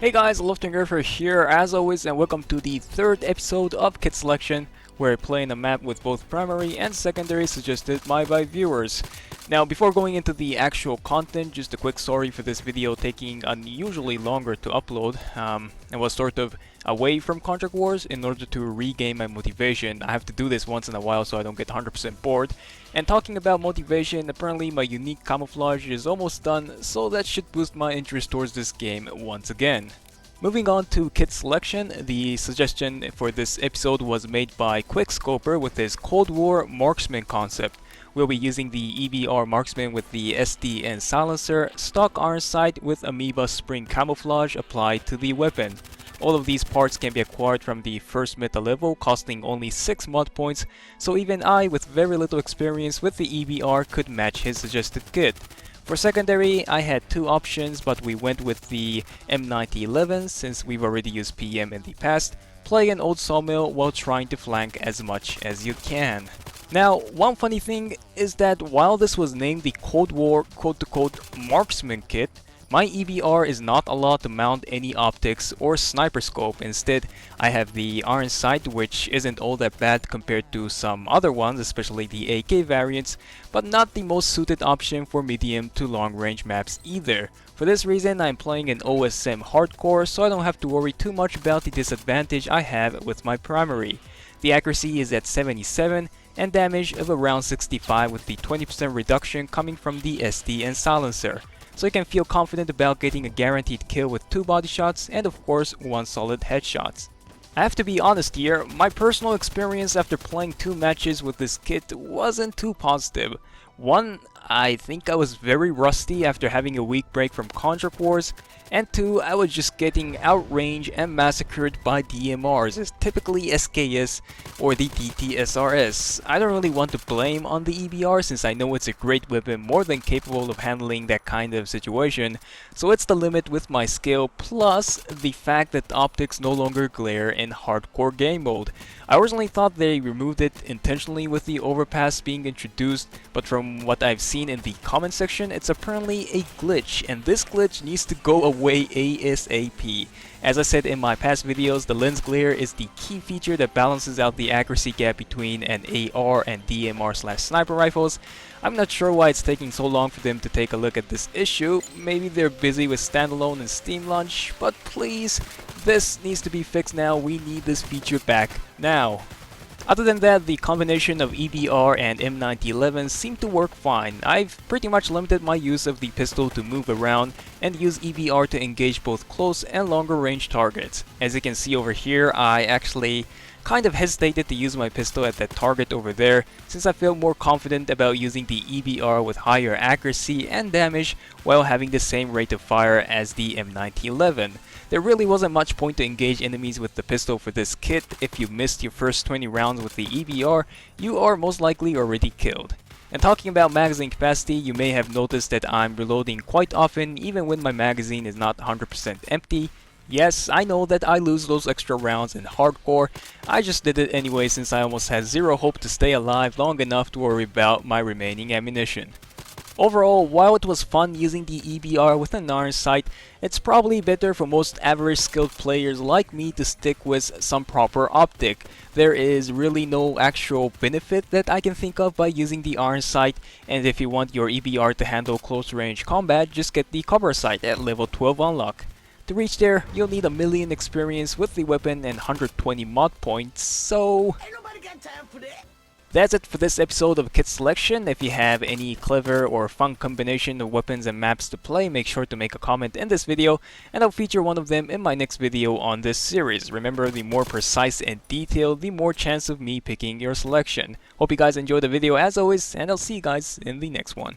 Hey guys, Loftinger here as always, and welcome to the third episode of Kit Selection, where I play in a map with both primary and secondary suggested by viewers. Now, before going into the actual content, just a quick sorry for this video taking unusually longer to upload. I was sort of away from Contract Wars in order to regain my motivation. I have to do this once in a while so I don't get 100% bored. And talking about motivation, apparently my unique camouflage is almost done, so that should boost my interest towards this game once again. Moving on to kit selection, the suggestion for this episode was made by Quickscoper with his Cold War marksman concept. We'll be using the EBR marksman with the SD and silencer, stock iron sight with amoeba spring camouflage applied to the weapon. All of these parts can be acquired from the first meta level, costing only 6 mod points, so even I with very little experience with the EBR could match his suggested kit. For secondary, I had two options, but we went with the M1911 since we've already used PM in the past. Play an OldSawmil while trying to flank as much as you can. Now, one funny thing is that while this was named the Cold War quote-to-quote marksman kit, my EBR is not allowed to mount any optics or sniper scope. Instead, I have the iron sight, which isn't all that bad compared to some other ones, especially the AK variants, but not the most suited option for medium to long range maps either. For this reason, I'm playing an OSM hardcore, so I don't have to worry too much about the disadvantage I have with my primary. The accuracy is at 77 and damage of around 65 with the 20% reduction coming from the SD and silencer. So you can feel confident about getting a guaranteed kill with 2 body shots and of course 1 solid headshots. I have to be honest here, my personal experience after playing 2 matches with this kit wasn't too positive. One, I think I was very rusty after having a week break from Contract Wars, and 2, I was just getting outranged and massacred by DMRs, as typically SKS or the DTSRS. I don't really want to blame on the EBR since I know it's a great weapon more than capable of handling that kind of situation, so it's the limit with my skill plus the fact that optics no longer glare in hardcore game mode. I originally thought they removed it intentionally with the overpass being introduced, but from what I've seen in the comment section, it's apparently a glitch, and this glitch needs to go away ASAP. As I said in my past videos, the lens glare is the key feature that balances out the accuracy gap between an AR and DMR/sniper rifles. I'm not sure why it's taking so long for them to take a look at this issue. Maybe they're busy with standalone and Steam launch, but please, this needs to be fixed now. We need this feature back now. Other than that, the combination of EBR and M1911 seemed to work fine. I've pretty much limited my use of the pistol to move around and use EBR to engage both close and longer range targets. As you can see over here, I actually kind of hesitated to use my pistol at that target over there since I feel more confident about using the EBR with higher accuracy and damage while having the same rate of fire as the M1911. There really wasn't much point to engage enemies with the pistol for this kit. If you missed your first 20 rounds with the EBR, you are most likely already killed. And talking about magazine capacity, you may have noticed that I'm reloading quite often even when my magazine is not 100% empty. Yes, I know that I lose those extra rounds in hardcore. I just did it anyway since I almost had zero hope to stay alive long enough to worry about my remaining ammunition. Overall, while it was fun using the EBR with an iron sight, it's probably better for most average skilled players like me to stick with some proper optic. There is really no actual benefit that I can think of by using the iron sight, and if you want your EBR to handle close range combat, just get the cover sight at level 12 unlock. To reach there, you'll need 1,000,000 experience with the weapon and 120 mod points, so Ain't nobody got time for that. that's it for this episode of Kit Selection. If you have any clever or fun combination of weapons and maps to play, make sure to make a comment in this video, and I'll feature one of them in my next video on this series. Remember, the more precise and detailed, the more chance of me picking your selection. Hope you guys enjoyed the video as always, and I'll see you guys in the next one.